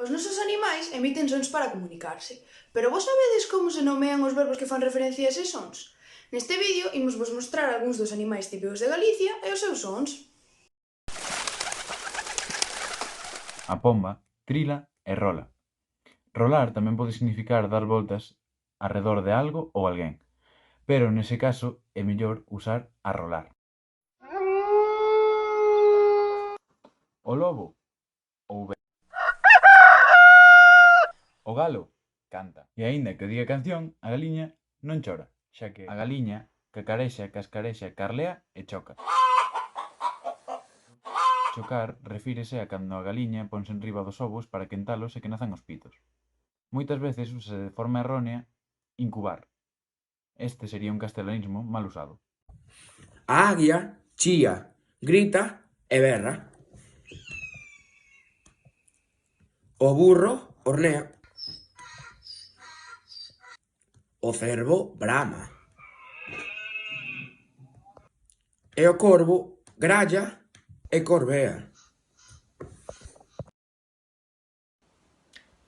Os nosos animais emiten sons para comunicarse, pero vos sabedes como se nomean os verbos que fan referencia a eses sons? Neste vídeo imos vos mostrar algúns dos animais típicos de Galicia e os seus sons. A pomba trila e rola. Rolar tamén pode significar dar voltas arredor de algo ou alguén, pero nese caso é mellor usar arrolar. O lobo ou o galo canta. E aínda que diga canción, a galiña non chora, xa que a galiña cacarexa, cascarexa, carlea e choca. Chocar refírese a cando a galiña ponse enriba dos ovos para quentalos e que nazan os pitos. Moitas veces úsase de forma errónea incubar. Este sería un castelanismo mal usado. A aguia chía, grita e berra. O burro hornea. O cervo brama. E o corvo gralla e corvea.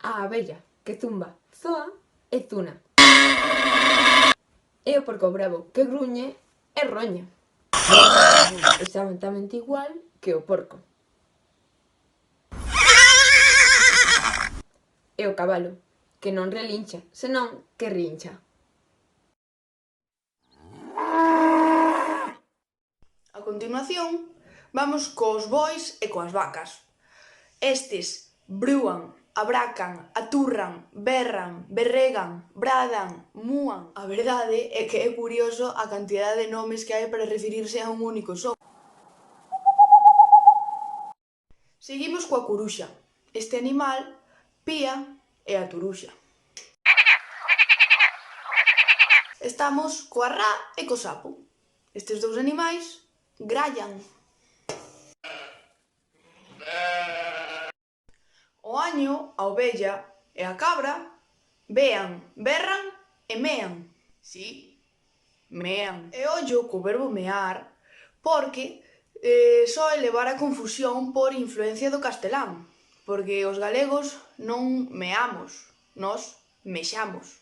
A abella, que zumba, zoa e zuna. E o porco bravo, que gruñe e roña. Exactamente igual que o porco. E o cabalo, que non relincha, senón que rincha. A continuación, vamos cos bois e coas vacas. Estes brúan, abracan, aturran, berran, berregan, bradan, múan. A verdade é que é curioso a cantidade de nomes que hai para referirse a un único son. Seguimos coa curuxa. Este animal pía e a turuxa. Estamos coa ra e co sapo. Estes dous animais grallan. O año, a ovella e a cabra vean, berran e mean. Si, mean. E ollo co verbo mear porque soe levar a confusión por influencia do castelán, porque os galegos non meamos, nós mexamos.